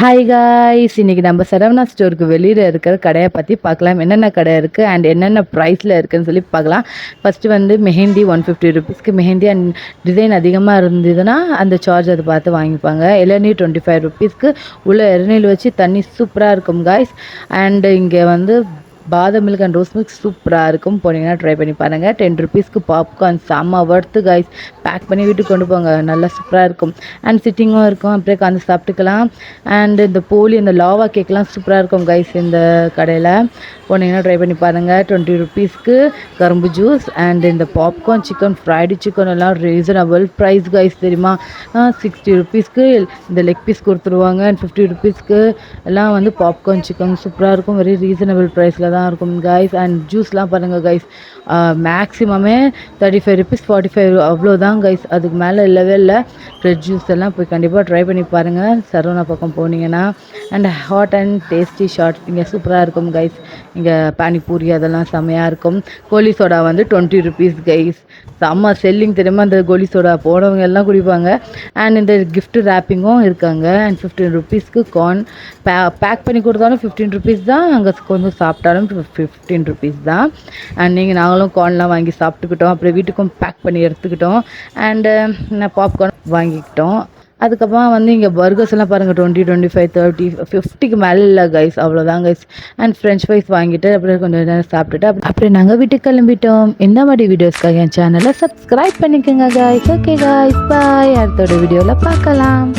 Hi guys, இன்றைக்கி நம்ம சரவணா ஸ்டோருக்கு வெளியில் இருக்கிற கடையை பற்றி பார்க்கலாம். என்னென்ன கடை இருக்குது அண்ட் என்னென்ன ப்ரைஸில் இருக்குதுன்னு சொல்லி பார்க்கலாம். ஃபஸ்ட்டு வந்து மெஹந்தி 150 ருபீஸ்க்கு மெஹந்தி அண்ட் டிசைன் அதிகமாக இருந்ததுன்னா அந்த சார்ஜ் அதை பார்த்து வாங்கிப்பாங்க. இளநீர் 25 ருபீஸ்க்கு உள்ள இளநீர் வச்சு தண்ணி சூப்பராக இருக்கும் காய்ஸ். அண்டு இங்கே வந்து பாதாம் மில்க் அண்ட் ரோஸ் மில்க் சூப்பராக இருக்கும், போனீங்கன்னா ட்ரை பண்ணி பாருங்கள். 10 ருபீஸ்க்கு பாப்கார்ன் செம்ம வர்த்து காய்ஸ். பேக் பண்ணி வீட்டுக்கு கொண்டு போங்க, நல்லா சூப்பராக இருக்கும். அண்ட் சிட்டிங்கும் இருக்கும், அப்படியே உட்காந்து சாப்பிட்டுக்கலாம். அண்ட் இந்த போலி இந்த லாவா கேக்லாம் சூப்பராக இருக்கும் காய்ஸ். இந்த கடையில் போனீங்கன்னா ட்ரை பண்ணி பாருங்கள். 20 ருபீஸ்க்கு கரும்பு ஜூஸ் அண்ட் இந்த பாப்கார்ன் சிக்கன் ஃப்ரைடு சிக்கன் எல்லாம் ரீசனபிள் ப்ரைஸ் காய்ஸ், தெரியுமா? 60 ருபீஸ்க்கு இந்த லெக் பீஸ் கொடுத்துருவாங்க. அண்ட் 50 ருபீஸ்க்கு எல்லாம் வந்து பாப்கார்ன் சிக்கன் சூப்பராக இருக்கும். வெரி ரீசனபிள் ப்ரைஸில் தான் இருக்கும் காய்ஸ். அண்ட் ஜூஸ்லாம் பாருங்கள் காய்ஸ், மேக்ஸிமமே 35 ருபீஸ் 45 அவ்வளோதான் காய்ஸ், அதுக்கு மேலே இல்லவே இல்லை. ஃப்ரெஷ் ஜூஸ் எல்லாம் போய் கண்டிப்பாக ட்ரை பண்ணி பாருங்கள் சரவணா பக்கம் போனீங்கன்னா. And hot and tasty shorts இங்கே சூப்பராக இருக்கும் கைஸ். இங்கே பானிபூரி அதெல்லாம் செம்மையாக இருக்கும். கோலி சோடா வந்து 20 ருபீஸ் கைஸ், செம்ம செல்லிங் தெரியுமா? இந்த கோலி சோடா போனவங்க எல்லாம் குடிப்பாங்க. அண்ட் இந்த கிஃப்ட் ரேப்பிங்கும் இருக்காங்க. அண்ட் 15 ருபீஸ்க்கு கார்ன் பேக் பண்ணி கொடுத்தாலும் 15 ருபீஸ் தான், அங்கே கொஞ்சம் சாப்பிட்டாலும் 15 ருபீஸ் தான். அண்ட் நாங்களும் கார்ன்லாம் வாங்கி சாப்பிட்டுக்கிட்டோம், அப்புறம் வீட்டுக்கும் பேக் பண்ணி எடுத்துக்கிட்டோம். அண்டு பாப்கார்ன் வாங்கிக்கிட்டோம். அதுக்கப்புறம் வந்து இங்கே பர்கர்ஸ் எல்லாம் பாருங்கள், 20, 25, 30, 50க்கு மேலே இல்லை கைஸ், அவ்வளோதான் கைஸ். அண்ட் ஃப்ரெஞ்ச் ஃப்ரைஸ் வாங்கிட்டு அப்படியே கொஞ்சம் நேரம் சாப்பிட்டுட்டு அப்படியே நாங்கள் வீட்டுக்கு கிளம்பிட்டோம். இந்த மாதிரி வீடியோஸ்க்காக என் சேனலை சப்ஸ்கிரைப் பண்ணிக்கோங்க கைஸ். ஓகே கைஸ், பாய். அடுத்தோட வீடியோவில் பார்க்கலாம்.